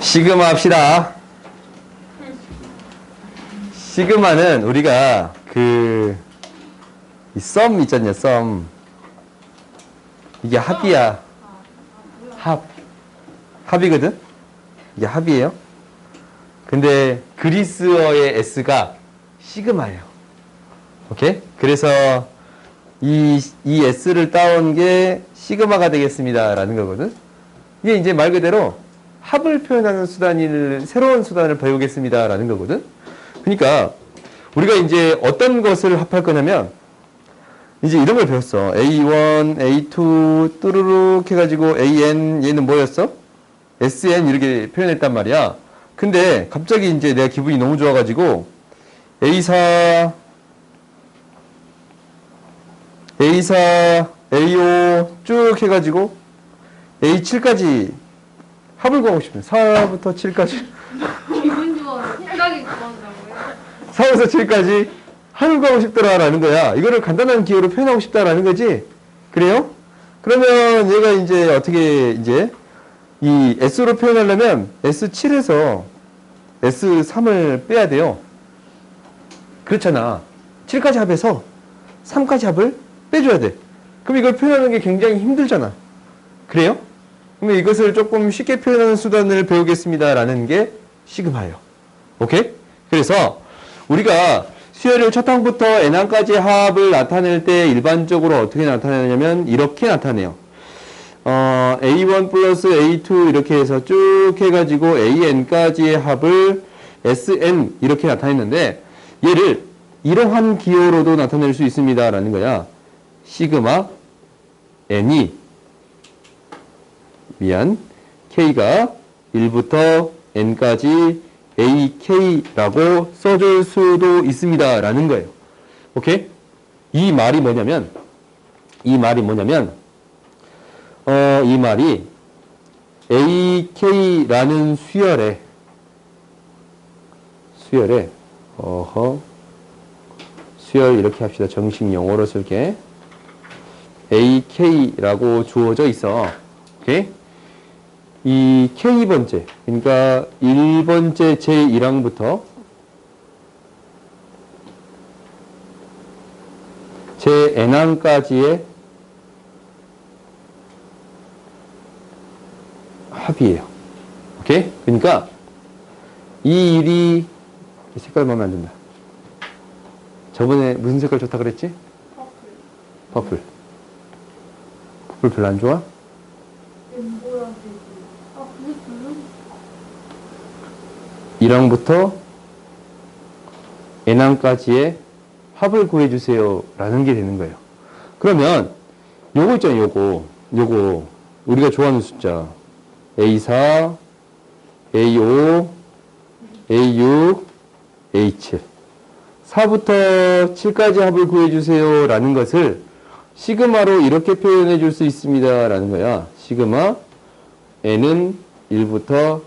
시그마 합시다. 시그마는 우리가 이 썸 있잖냐, 썸. 이게 합이야. 합이거든? 이게 합이에요. 근데 그리스어의 S가 시그마예요. 오케이? 그래서 이 S를 따온 게 시그마가 되겠습니다. 라는 거거든. 이게 이제 말 그대로 합을 표현하는 새로운 수단을 배우겠습니다. 라는 거거든. 그러니까 우리가 이제 어떤 것을 합할 거냐면 이제 이런 걸 배웠어. A1, A2 뚜루룩 해가지고 AN 얘는 뭐였어? SN 이렇게 표현했단 말이야. 근데 갑자기 이제 내가 기분이 너무 좋아가지고 A4, A5 쭉 해가지고 A7까지 합을 구하고 싶은 4부터 7까지 기분 좋아. 생각이 좋아한다고요? 4에서 7까지 합을 구하고 싶더라라는 거야. 이거를 간단한 기호로 표현하고 싶다라는 거지. 그래요? 그러면 얘가 이제 어떻게 이제 이 S로 표현하려면 S7에서 S3을 빼야 돼요. 그렇잖아. 7까지 합해서 3까지 합을 빼줘야 돼. 그럼 이걸 표현하는 게 굉장히 힘들잖아. 그래요? 그러면 이것을 조금 쉽게 표현하는 수단을 배우겠습니다. 라는 게 시그마예요. 오케이? 그래서 우리가 수열을 첫 항부터 n항까지 합을 나타낼 때 일반적으로 어떻게 나타내냐면 이렇게 나타내요. A1 플러스 A2 이렇게 해서 쭉 해가지고 AN까지의 합을 SN 이렇게 나타냈는데 얘를 이러한 기호로도 나타낼 수 있습니다. 라는 거야. 시그마 N이 K가 1부터 N까지 AK라고 써줄 수도 있습니다. 라는 거예요. 오케이? 이 말이 뭐냐면 이 말이 AK라는 수열에 수열 이렇게 합시다. 정식 용어로 쓸게. AK라고 주어져 있어. 오케이? 이 K번째, 그러니까 1번째 제1항부터 제-n항까지의 합이에요. 오케이? 그러니까 이 일이 색깔 마음에 안 든다. 저번에 무슨 색깔 좋다 그랬지? 퍼플. 퍼플 별로 안 좋아? 아, 그게 별로? 1항부터 n항까지의 합을 구해주세요. 라는 게 되는 거예요. 그러면 요거 있잖아요. 요거 우리가 좋아하는 숫자 A4, A5, A6, A7 4부터 7까지 합을 구해주세요. 라는 것을 시그마로 이렇게 표현해 줄 수 있습니다. 라는 거야. 시그마 n은 1부터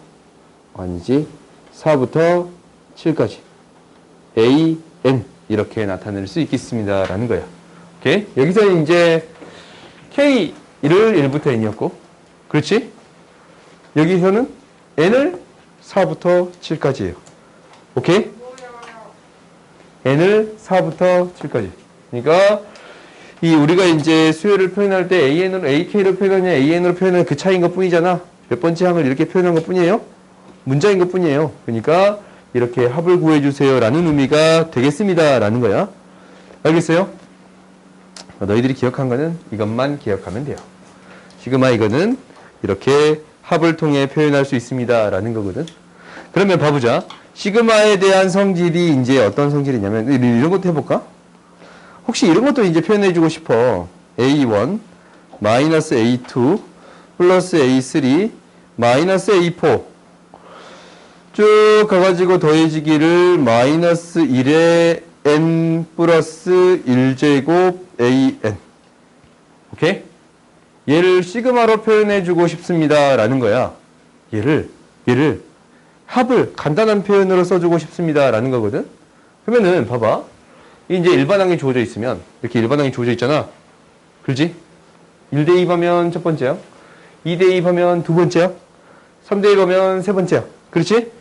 4부터 7까지 AN 이렇게 나타낼 수 있겠습니다. 라는 거야. 오케이? 여기서 이제 K를 1부터 N이었고 그렇지? 여기서는 N을 4부터 7까지예요. 오케이? N을 4부터 7까지. 그러니까 우리가 이제 수열을 표현할 때 AN으로 AK로 표현하냐 AN으로 표현하는 그 차이인 것 뿐이잖아. 몇 번째 항을 이렇게 표현한 것 뿐이에요. 문자인 것 뿐이에요. 그러니까 이렇게 합을 구해주세요 라는 의미가 되겠습니다 라는 거야. 알겠어요? 너희들이 기억한 거는 이것만 기억하면 돼요. 시그마 이거는 이렇게 합을 통해 표현할 수 있습니다 라는 거거든. 그러면 봐보자. 시그마에 대한 성질이 이제 어떤 성질이냐면 이런 것도 해볼까? 혹시 이런 것도 이제 표현해주고 싶어. A1 마이너스 A2 플러스 A3 마이너스 A4 쭉 가가지고 더해지기를 마이너스 1에 n 플러스 1제곱 an. 오케이? 얘를 시그마로 표현해주고 싶습니다 라는 거야. 얘를 합을 간단한 표현으로 써주고 싶습니다 라는 거거든. 그러면은 봐봐. 이제 일반항이 주어져 있으면 이렇게 일반항이 주어져 있잖아. 그렇지? 1대2 하면 첫 번째야. 2대2 하면 두 번째야. 3대 1 하면 세 번째 항. 그렇지?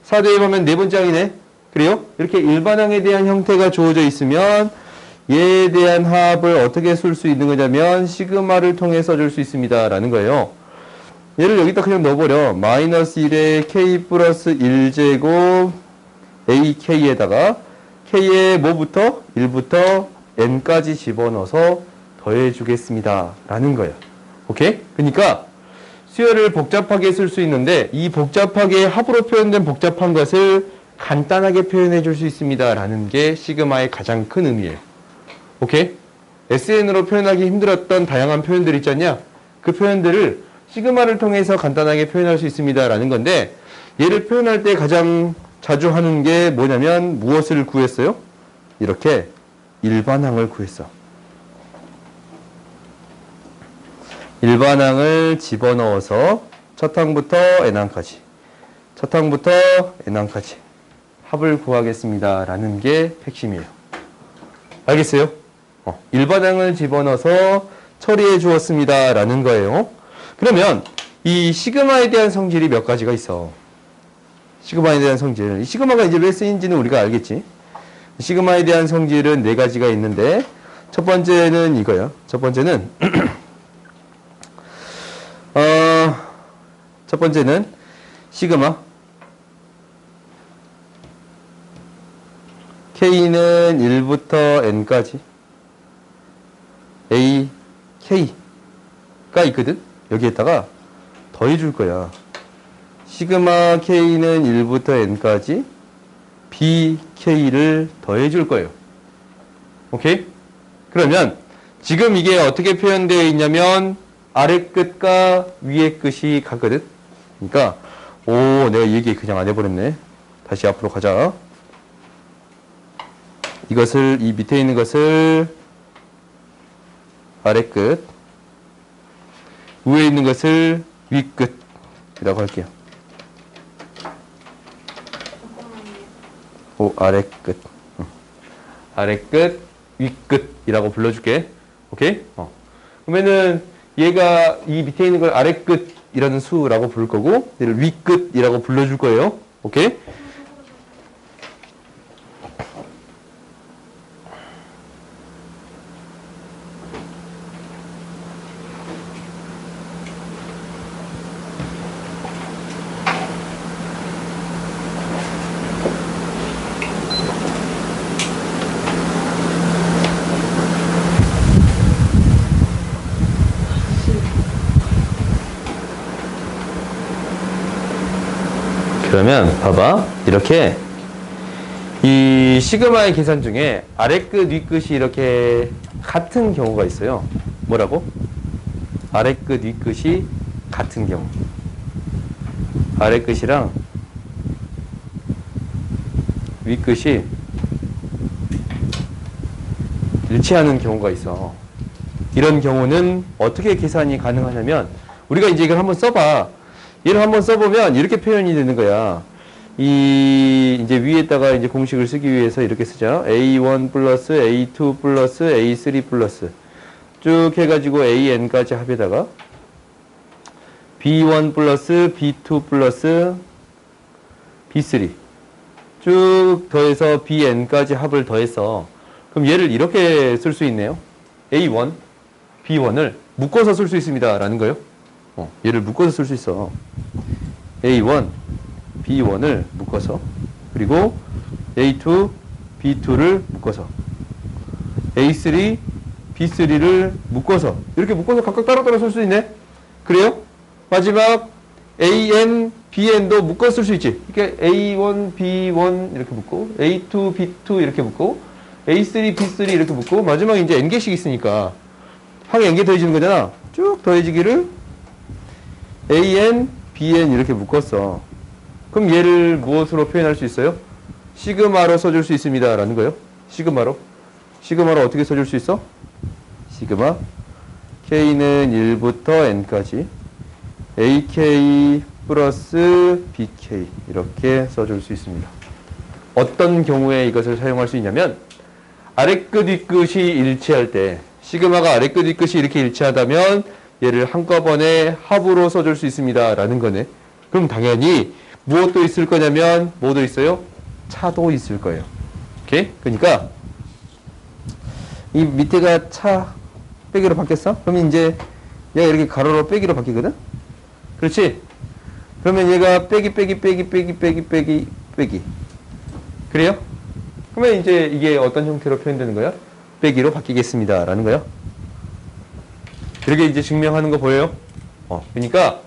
4대 1 하면 네 번째 항이네. 그래요? 이렇게 일반항에 대한 형태가 주어져 있으면 얘에 대한 합을 어떻게 쓸 수 있는 거냐면 시그마를 통해 써줄 수 있습니다. 라는 거예요. 얘를 여기다 그냥 넣어버려. 마이너스 1에 k 플러스 1제곱 ak에다가 k에 뭐부터? 1부터 n까지 집어넣어서 더해주겠습니다. 라는 거예요. 오케이? 그러니까 수열을 복잡하게 쓸 수 있는데 이 복잡하게 합으로 표현된 복잡한 것을 간단하게 표현해 줄 수 있습니다. 라는 게 시그마의 가장 큰 의미예요. 오케이? SN으로 표현하기 힘들었던 다양한 표현들 있지 않냐? 그 표현들을 시그마를 통해서 간단하게 표현할 수 있습니다. 라는 건데 얘를 표현할 때 가장 자주 하는 게 뭐냐면 무엇을 구했어요? 이렇게 일반항을 구했어. 일반항을 집어넣어서 첫 항부터 n항까지 첫 항부터 n항까지 합을 구하겠습니다. 라는 게 핵심이에요. 알겠어요? 일반항을 집어넣어서 처리해 주었습니다. 라는 거예요. 그러면 이 시그마에 대한 성질이 몇 가지가 있어. 시그마에 대한 성질. 이 시그마가 이제 왜 쓰인지는 우리가 알겠지. 시그마에 대한 성질은 네 가지가 있는데 첫 번째는 이거야. 첫 번째는 첫 번째는 시그마 K는 1부터 N까지 A, K가 있거든? 여기에다가 더해줄 거야. 시그마 K는 1부터 N까지 BK를 더해줄 거예요. 오케이? 그러면 지금 이게 어떻게 표현되어 있냐면 아래 끝과 위에 끝이 같거든? 그러니까 내가 이 얘기 그냥 안 해버렸네. 다시 앞으로 가자. 이것을 이 밑에 있는 것을 아래 끝, 위에 있는 것을 위 끝이라고 할게요. 아래 끝, 아래 끝, 위 끝이라고 불러줄게. 오케이? 그러면은 얘가 이 밑에 있는 걸 아래 끝이라는 수라고 부를 거고 얘를 위 끝이라고 불러줄 거예요. 오케이? 그러면 봐봐. 이렇게 이 시그마의 계산 중에 아래 끝, 위 끝이 이렇게 같은 경우가 있어요. 뭐라고? 아래 끝, 위 끝이 같은 경우. 아래 끝이랑 위 끝이 일치하는 경우가 있어. 이런 경우는 어떻게 계산이 가능하냐면 우리가 이제 이걸 한번 써봐. 얘를 한번 써보면 이렇게 표현이 되는 거야. 이제 위에다가 이제 공식을 쓰기 위해서 이렇게 쓰자. A1 플러스 A2 플러스 A3 플러스 쭉 해가지고 AN까지 합에다가 B1 플러스 B2 플러스 B3 쭉 더해서 BN까지 합을 더했어. 그럼 얘를 이렇게 쓸 수 있네요. A1, B1을 묶어서 쓸 수 있습니다. 라는 거예요. 얘를 묶어서 쓸 수 있어. A1, B1을 묶어서 그리고 A2, B2를 묶어서 A3, B3를 묶어서 이렇게 묶어서 각각 따로따로 쓸 수 있네. 그래요? 마지막 AN, BN도 묶어 쓸 수 있지. 이렇게 A1, B1 이렇게 묶고 A2, B2 이렇게 묶고 A3, B3 이렇게 묶고 마지막에 이제 N개씩 있으니까 항에 N개 더해지는 거잖아. 쭉 더해지기를 AN, BN 이렇게 묶었어. 그럼 얘를 무엇으로 표현할 수 있어요? 시그마로 써줄 수 있습니다. 라는 거예요. 시그마로. 시그마로 어떻게 써줄 수 있어? 시그마 K는 1부터 N까지 AK 플러스 BK 이렇게 써줄 수 있습니다. 어떤 경우에 이것을 사용할 수 있냐면 아래끝 윗끝이 일치할 때 시그마가 아래끝 윗끝이 이렇게 일치하다면 얘를 한꺼번에 합으로 써줄 수 있습니다. 라는 거네. 그럼 당연히 무엇도 있을 거냐면 뭐도 있어요? 차도 있을 거예요. 오케이? 그러니까 이 밑에가 차 빼기로 바뀌었어? 그러면 이제 얘가 이렇게 가로로 빼기로 바뀌거든? 그렇지? 그러면 얘가 빼기 그래요? 그러면 이제 이게 어떤 형태로 표현되는 거야? 빼기로 바뀌겠습니다 라는 거야. 이렇게 이제 증명하는 거 보여요? 그러니까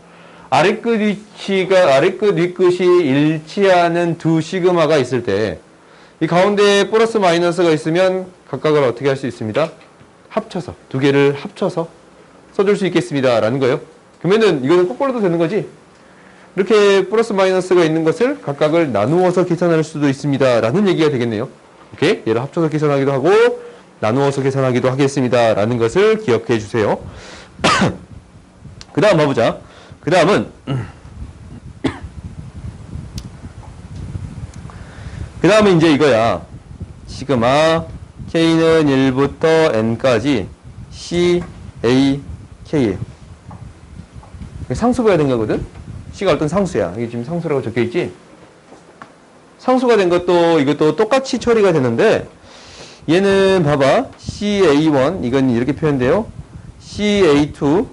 아래끝 윗끝이 일치하는 두 시그마가 있을 때 이 가운데에 플러스 마이너스가 있으면 각각을 어떻게 할 수 있습니다? 합쳐서, 두 개를 합쳐서 써줄 수 있겠습니다 라는 거예요. 그러면은 이거는 거꾸로도 되는 거지. 이렇게 플러스 마이너스가 있는 것을 각각을 나누어서 계산할 수도 있습니다 라는 얘기가 되겠네요. 오케이? 얘를 합쳐서 계산하기도 하고 나누어서 계산하기도 하겠습니다 라는 것을 기억해 주세요. 그 다음 봐보자. 그 다음은 이제 이거야. 시그마 K는 1부터 N까지 C, A, K예요. 상수가 된 거거든? C가 어떤 상수야. 이게 지금 상수라고 적혀 있지? 상수가 된 것도 이것도 똑같이 처리가 되는데 얘는 봐봐. CA1 이건 이렇게 표현돼요. CA2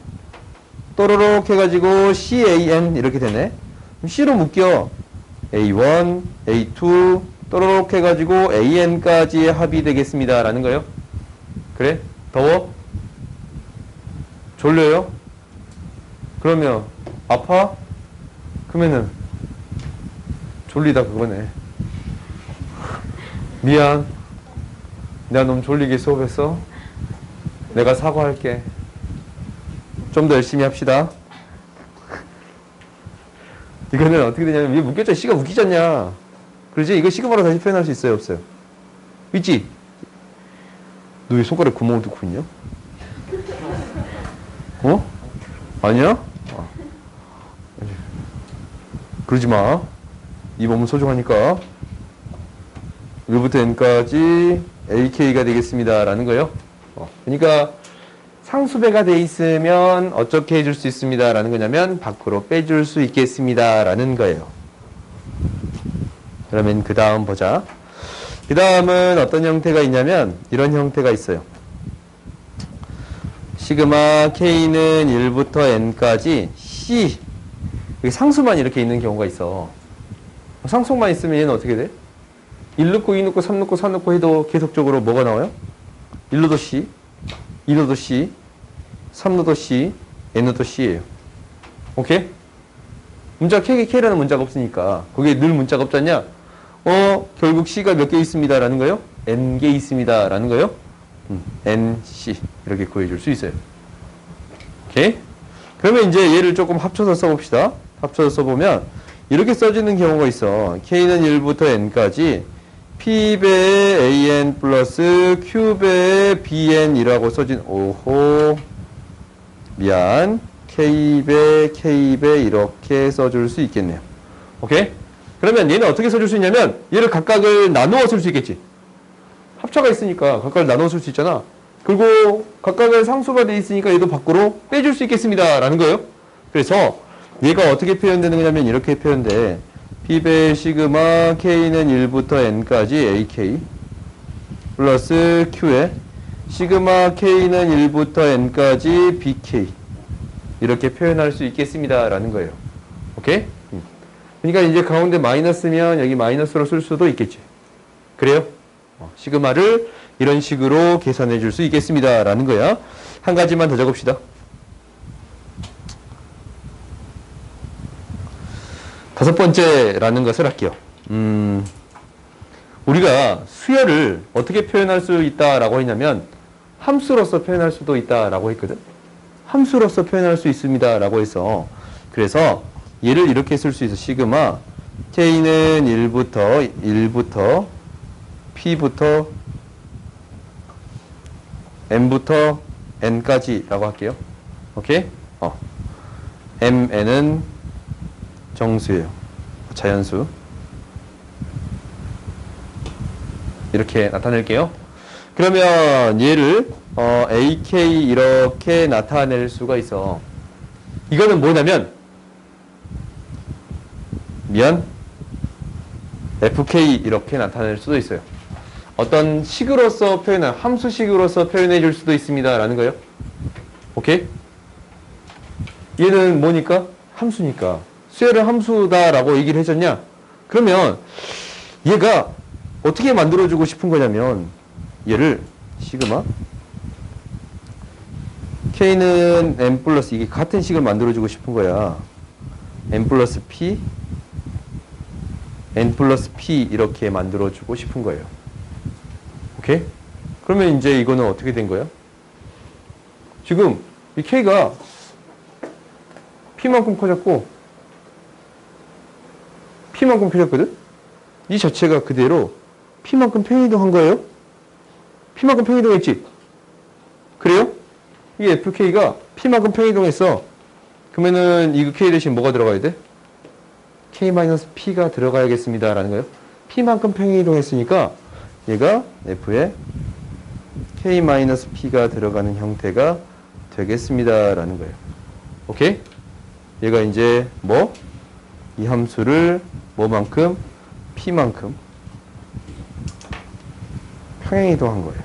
또로록 해가지고 CAN 이렇게 되네. C로 묶여. A1, A2 또로록 해가지고 AN까지의 합이 되겠습니다 라는 거예요. 그래? 더워? 졸려요? 그러면 아파? 그러면은 졸리다 그거네. 미안. 내가 너무 졸리게 수업했어. 내가 사과할게. 좀 더 열심히 합시다. 이거는 어떻게 되냐면 위에 묶였죠. C가 웃기지 않냐. 그러지? 이거 시그마로 다시 표현할 수 있어요? 없어요? 있지? 너 왜 손가락에 구멍을 뚫고 있냐? 아니야? 그러지 마. 이 몸은 소중하니까. 1부터 N까지 AK가 되겠습니다 라는 거예요. 그러니까 상수배가 돼 있으면 어떻게 해줄 수 있습니다 라는 거냐면 밖으로 빼줄 수 있겠습니다 라는 거예요. 그러면 그 다음 보자. 그 다음은 어떤 형태가 있냐면 이런 형태가 있어요. 시그마 K는 1부터 N까지 C 여기 상수만 이렇게 있는 경우가 있어. 상수만 있으면 얘는 어떻게 돼? 1 넣고 2 넣고 3 넣고 4 넣고 해도 계속적으로 뭐가 나와요? 1 넣어도 C, 2 넣어도 C, 3 넣어도 C, N 넣어도 C예요. 오케이? 문자 K라는 문자가 없으니까 거기에 늘 문자가 없잖냐? 결국 C가 몇 개 있습니다 라는 거예요? N개 있습니다 라는 거예요? N, C 이렇게 구해줄 수 있어요. 오케이? 그러면 이제 얘를 조금 합쳐서 써봅시다. 합쳐서 써보면 이렇게 써지는 경우가 있어. K는 1부터 N까지 P배의 AN 플러스 Q배의 BN이라고 써진 오호 미안 K배 K배 이렇게 써줄 수 있겠네요. 오케이? 그러면 얘는 어떻게 써줄 수 있냐면 얘를 각각을 나누어 쓸 수 있겠지. 합차가 있으니까 각각을 나누어 쓸 수 있잖아. 그리고 각각을 상수가 돼 있으니까 얘도 밖으로 빼줄 수 있겠습니다 라는 거예요. 그래서 얘가 어떻게 표현되는 거냐면 이렇게 표현돼. P배 시그마 K는 1부터 N까지 AK 플러스 Q에 시그마 K는 1부터 N까지 BK 이렇게 표현할 수 있겠습니다 라는 거예요. 오케이? 그러니까 이제 가운데 마이너스면 여기 마이너스로 쓸 수도 있겠지. 그래요? 시그마를 이런 식으로 계산해 줄 수 있겠습니다 라는 거야. 한 가지만 더 적읍시다. 다섯 번째라는 것을 할게요. 우리가 수열을 어떻게 표현할 수 있다라고 했냐면 함수로서 표현할 수도 있다라고 했거든. 함수로서 표현할 수 있습니다라고 해서 그래서 얘를 이렇게 쓸 수 있어. 시그마 K는 1부터 P부터 M부터 N까지라고 할게요. 오케이? MN은 정수예요. 자연수. 이렇게 나타낼게요. 그러면 얘를 AK 이렇게 나타낼 수가 있어. 이거는 뭐냐면 fk 이렇게 나타낼 수도 있어요. 어떤 식으로서 표현할, 함수식으로서 표현해 줄 수도 있습니다. 라는 거예요. 오케이? 얘는 뭐니까? 함수니까. 수열은 함수다라고 얘기를 해줬냐? 그러면 얘가 어떻게 만들어주고 싶은 거냐면 얘를 시그마 k는 n 플러스 이게 같은 식을 만들어주고 싶은 거야. n 플러스 p n 플러스 p 이렇게 만들어주고 싶은 거예요. 오케이? 그러면 이제 이거는 어떻게 된 거야? 지금 이 k가 p만큼 커졌고 p만큼 커졌거든? 이 자체가 그대로 p만큼 평이동한 거예요? p만큼 평이동했지? 그래요? 이 fk가 p만큼 평이동했어. 그러면은 이 k 대신 뭐가 들어가야 돼? k-p가 들어가야겠습니다. 라는 거예요. p만큼 평이동했으니까 얘가 f에 k-p가 들어가는 형태가 되겠습니다. 라는 거예요. 오케이? 얘가 이제 뭐? 이 함수를 뭐만큼? p만큼 평행이동한 거예요.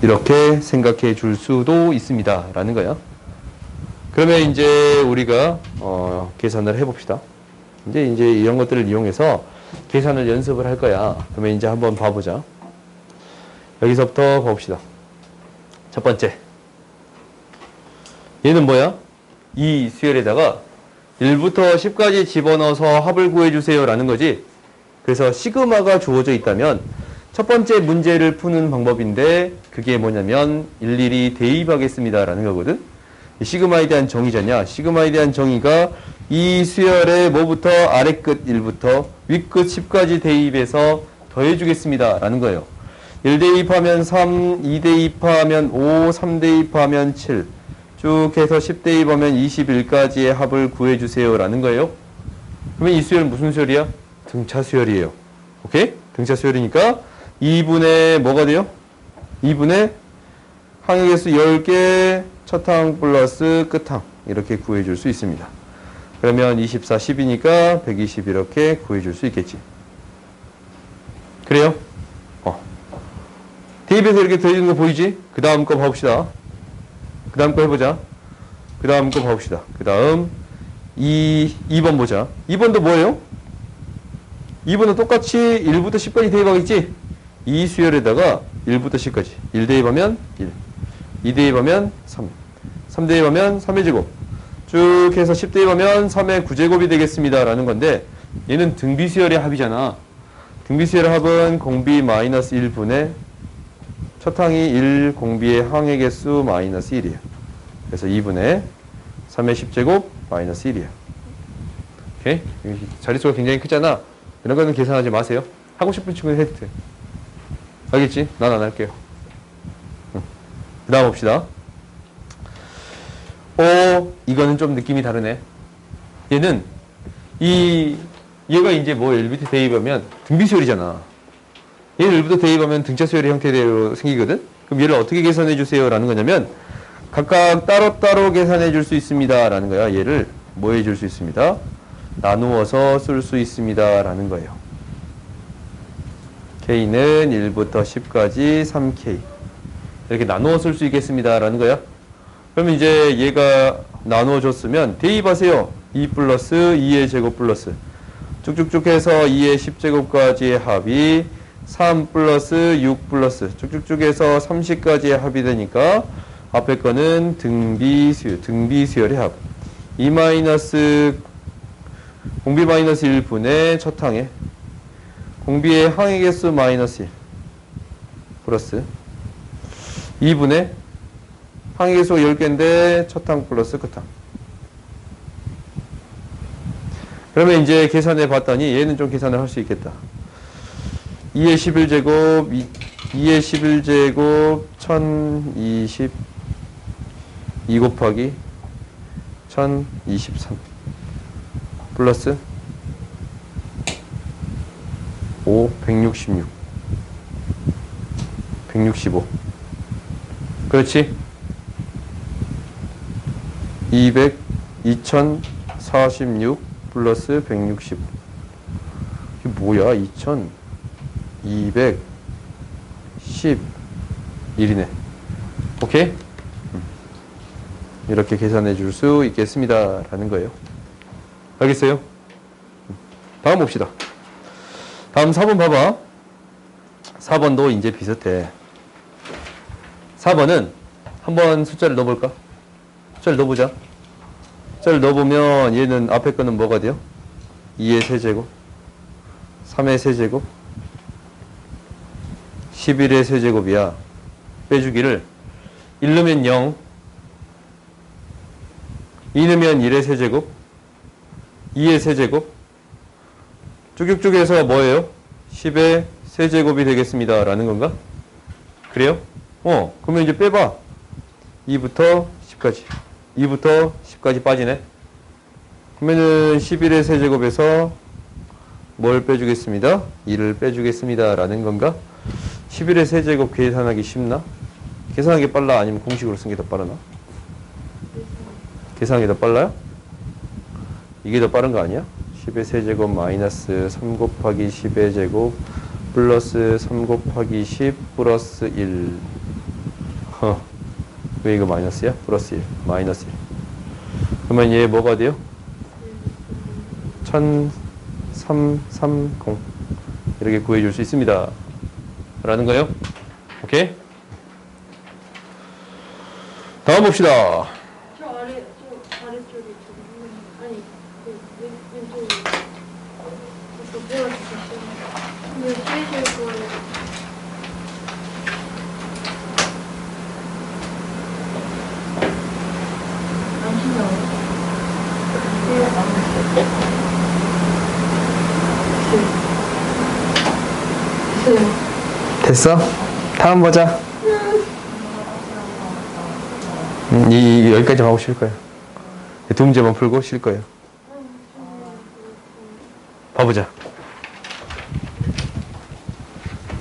이렇게 생각해 줄 수도 있습니다. 라는 거야. 그러면 이제 우리가 계산을 해봅시다. 이제 이런 것들을 이용해서 계산을 연습을 할 거야. 그러면 이제 한번 봐보자. 여기서부터 봅시다. 첫 번째. 얘는 뭐야? 이 수열에다가 1부터 10까지 집어넣어서 합을 구해주세요. 라는 거지. 그래서 시그마가 주어져 있다면 첫 번째 문제를 푸는 방법인데 그게 뭐냐면 일일이 대입하겠습니다. 라는 거거든. 시그마에 대한 정의잖냐. 시그마에 대한 정의가 이 수열의 뭐부터 아래끝 1부터 윗끝 10까지 대입해서 더해주겠습니다. 라는 거예요. 1 대입하면 3, 2 대입하면 5, 3 대입하면 7. 쭉 해서 10 대입하면 21까지의 합을 구해주세요. 라는 거예요. 그러면 이 수열은 무슨 수열이야? 등차 수열이에요. 오케이? 등차 수열이니까 2분의 뭐가 돼요? 2분의 항의 개수 10개 첫항 플러스 끝항 이렇게 구해줄 수 있습니다. 그러면 24, 10이니까 120 이렇게 구해줄 수 있겠지. 그래요? 대입해서 이렇게 더해주는 거 보이지? 그 다음 거 봐봅시다. 그 다음 거 해보자. 그 다음 거 봐봅시다. 그 다음 2번 보자. 2번도 뭐예요? 2번은 똑같이 1부터 10까지 대입하겠지? 이 수열에다가 1부터 10까지 1 대입하면 1, 2 대입하면 3, 3 대입하면 3의 제곱 쭉 해서 10 대입하면 3의 9제곱이 되겠습니다. 라는 건데 얘는 등비수열의 합이잖아. 등비수열의 합은 공비 마이너스 1분의 첫 항이 1, 공비의 항의 개수 마이너스 1이에요. 그래서 2분의 3의 10제곱 마이너스 1이에요. 오케이? 자릿수가 굉장히 크잖아. 이런 거는 계산하지 마세요. 하고 싶은 친구는 해도 돼. 알겠지? 난 안 할게요. 그 다음 봅시다. 이거는 좀 느낌이 다르네. 얘는 얘가 이제 뭐 1부터 대입하면 등비수열이잖아. 얘를 1부터 대입하면 등차 수열의 형태대로 생기거든? 그럼 얘를 어떻게 계산해 주세요? 라는 거냐면 각각 따로따로 계산해 줄 수 있습니다. 라는 거야. 얘를 뭐 해 줄 수 있습니다? 나누어서 쓸 수 있습니다. 라는 거예요. K는 1부터 10까지 3K. 이렇게 나누어 쓸 수 있겠습니다. 라는 거야. 그러면 이제 얘가 나누어 줬으면 대입하세요. 2 플러스 2의 제곱 플러스 쭉쭉쭉 해서 2의 10제곱까지의 합이 3 플러스 6 플러스 쭉쭉쭉 해서 30까지의 합이 되니까 앞에 거는 등비수열의 합. 2 마이너스 공비 마이너스 1분의 첫 항에 공비의 항의 개수 마이너스 1 플러스 2분의 항의 개수가 10개인데 첫 항 플러스 끝항. 그러면 이제 계산해 봤더니 얘는 좀 계산을 할 수 있겠다. 2의 11제곱 2의 11제곱 1020 2 곱하기 1023 플러스 5 166 165 그렇지? 2046 플러스 160. 이게 뭐야? 2211이네. 오케이? 이렇게 계산해 줄 수 있겠습니다. 라는 거예요. 알겠어요? 다음 봅시다. 다음 4번 봐봐. 4번도 이제 비슷해. 4번은 한번 숫자를 넣어볼까? 숫자를 넣어보자. 숫자를 넣어보면 얘는 앞에 거는 뭐가 돼요? 2의 세제곱, 3의 세제곱, 11의 세제곱이야. 빼주기를 1 넣으면 0, 2 넣으면 1의 세제곱, 2의 세제곱, 쭉쭉쭉해서 뭐예요? 10의 세제곱이 되겠습니다. 라는 건가? 그래요? 그러면 이제 빼봐. 2부터 10까지. 2부터 10까지 빠지네. 그러면은 11의 세제곱에서 뭘 빼주겠습니다? 2를 빼주겠습니다. 라는 건가? 11의 세제곱 계산하기 쉽나? 계산하기 빨라? 아니면 공식으로 쓴 게 더 빠르나? 계산하기 더 빨라요? 이게 더 빠른 거 아니야? 10의 세제곱 마이너스 3 곱하기 10의 제곱 플러스 3 곱하기 10 플러스 1. 왜 이거 마이너스야? 플러스 1. 마이너스 1. 그러면 얘 뭐가 돼요? 1330. 이렇게 구해줄 수 있습니다. 라는 거예요. 오케이? 다음 봅시다. 저 아래쪽에 아니 왼쪽에 이거 배워주셨어요. 이거 제일 좋아요. 안 신나요? 됐어? 다음 보자. 여기까지 하고 쉴 거예요. 두 문제만 풀고 쉴 거예요. 봐보자.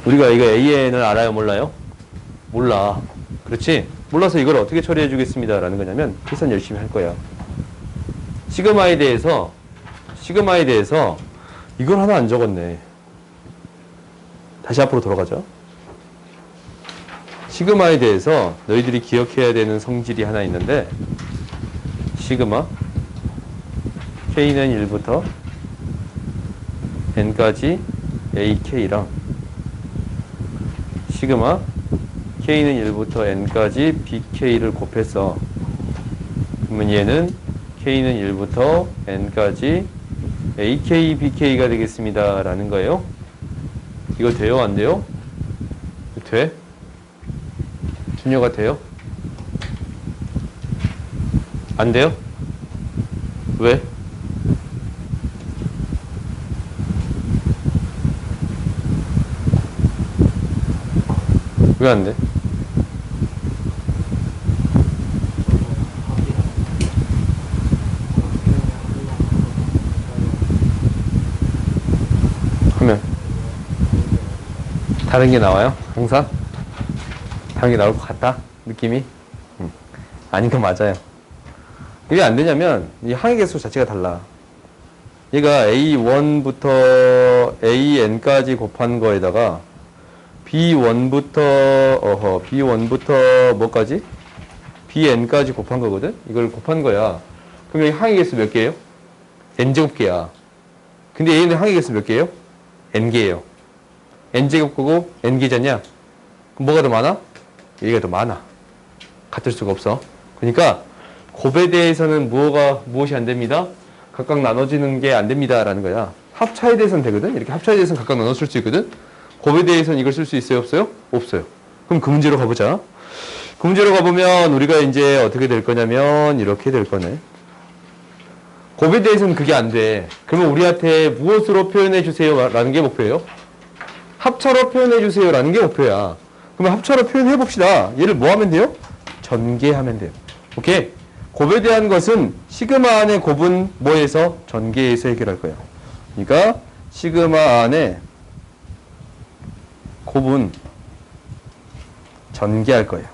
우리가 이거 AN을 알아요? 몰라요? 몰라. 그렇지? 몰라서 이걸 어떻게 처리해 주겠습니다. 라는 거냐면 계산 열심히 할 거야. 시그마에 대해서 이걸 하나 안 적었네. 다시 앞으로 돌아가죠. 시그마에 대해서 너희들이 기억해야 되는 성질이 하나 있는데, 시그마 K는 1부터 N까지 AK랑 시그마 K는 1부터 N까지 BK를 곱해서, 그러면 얘는 K는 1부터 N까지 AK, BK가 되겠습니다. 라는 거예요. 이거 돼요? 안 돼요? 돼? 준여가 돼요? 안 돼요? 왜? 왜 안 돼? 하면 다른 게 나와요? 항상? 다른 게 나올 것 같다? 느낌이? 아닌 거 맞아요. 왜 안 되냐면 이 항의 개수 자체가 달라. 얘가 A1부터 AN까지 곱한 거에다가 B1부터 뭐까지? BN까지 곱한 거거든? 이걸 곱한 거야. 그럼 여기 항의 개수 몇 개예요? N제곱개야. 근데 얘는 항의 개수 몇 개예요? N개예요. N제곱개고 N개잖냐? 그럼 뭐가 더 많아? 얘가 더 많아. 같을 수가 없어. 그러니까 곱에 대해서는 무엇이 안 됩니다? 각각 나눠지는 게 안 됩니다. 라는 거야. 합차에 대해서는 되거든? 이렇게 합차에 대해서는 각각 나눠 쓸 수 있거든? 곱에 대해서는 이걸 쓸 수 있어요? 없어요? 없어요. 그럼 그 문제로 가보자. 그 문제로 가보면 우리가 이제 어떻게 될 거냐면 이렇게 될 거네. 곱에 대해서는 그게 안 돼. 그러면 우리한테 무엇으로 표현해 주세요? 라는 게 목표예요. 합차로 표현해 주세요. 라는 게 목표야. 그러면 합차로 표현해 봅시다. 얘를 뭐 하면 돼요? 전개하면 돼요. 오케이? 곱에 대한 것은 시그마 안의 곱은 뭐에서? 전개에서 해결할 거야. 그러니까 시그마 안에 곱은 전개할 거예요.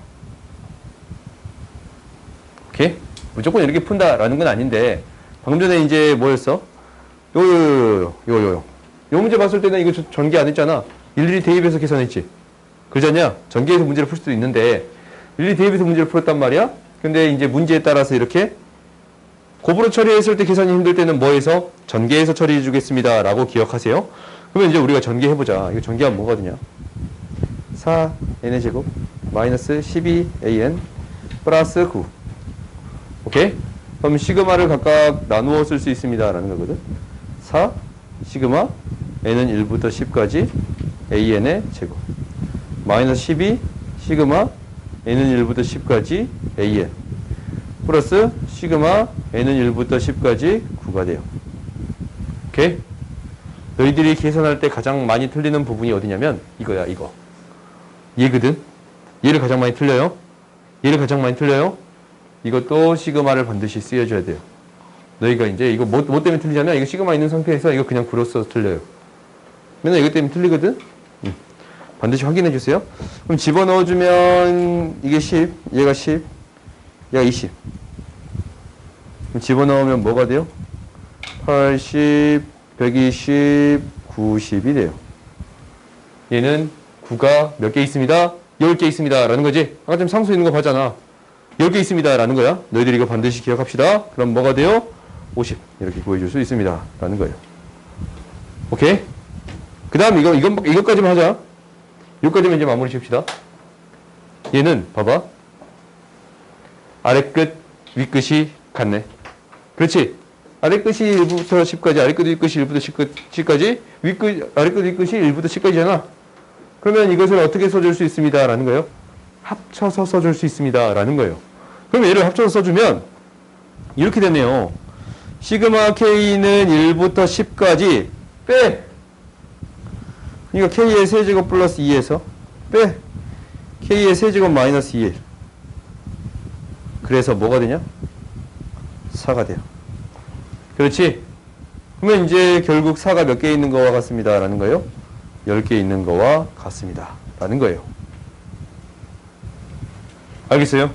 오케이? 무조건 이렇게 푼다라는 건 아닌데, 방금 전에 이제 뭐였어? 요 문제 봤을 때는 이거 전개 안 했잖아. 일일이 대입해서 계산했지. 그러잖냐? 전개해서 문제를 풀 수도 있는데, 일일이 대입해서 문제를 풀었단 말이야? 근데 이제 문제에 따라서 이렇게 곱으로 처리했을 때 계산이 힘들 때는 뭐해서? 전개해서 처리해 주겠습니다. 라고 기억하세요. 그러면 이제 우리가 전개해보자. 이거 전개하면 뭐거든요? 4n의 제곱 마이너스 12an 플러스 9. 오케이? 그럼 시그마를 각각 나누어 쓸 수 있습니다. 라는 거거든. 4 시그마 n은 1부터 10까지 an의 제곱 마이너스 12 시그마 n은 1부터 10까지 an 플러스 시그마 n은 1부터 10까지 9가 돼요. 오케이? 너희들이 계산할 때 가장 많이 틀리는 부분이 어디냐면 이거야, 이거. 얘거든. 얘를 가장 많이 틀려요. 얘를 가장 많이 틀려요. 이것도 시그마를 반드시 쓰여줘야 돼요. 너희가 이제 이거 뭐 때문에 틀리냐면 이거 시그마 있는 상태에서 이거 그냥 구로 써서 틀려요. 맨날 이것 때문에 틀리거든. 반드시 확인해 주세요. 그럼 집어넣어주면 이게 10, 얘가 10, 얘가 20. 그럼 집어넣으면 뭐가 돼요? 80, 120, 90이 돼요. 얘는 9가 몇 개 있습니다? 10개 있습니다. 라는 거지. 아까 좀 상수 있는 거 봤잖아. 10개 있습니다. 라는 거야. 너희들이 이거 반드시 기억합시다. 그럼 뭐가 돼요? 50. 이렇게 구해줄 수 있습니다. 라는 거예요. 오케이? 그 다음 이것까지만 하자. 여기까지만 이제 마무리 칩시다. 얘는 봐봐. 아래끝, 윗끝이 같네. 그렇지? 아래끝이 1부터 10까지, 아래끝, 윗끝이 1부터 10까지, 아래끝, 윗끝이 1부터 10까지잖아. 그러면 이것을 어떻게 써줄 수 있습니다. 라는 거예요. 합쳐서 써줄 수 있습니다. 라는 거예요. 그럼 얘를 합쳐서 써주면 이렇게 되네요. 시그마 K는 1부터 10까지 빼. 그러니까 K의 세제곱 플러스 2에서 빼. K의 세제곱 마이너스 2. 그래서 뭐가 되냐? 4가 돼요. 그렇지? 그러면 이제 결국 4가 몇 개 있는 거와 같습니다. 라는 거예요. 10개 있는 거와 같습니다. 라는 거예요. 알겠어요?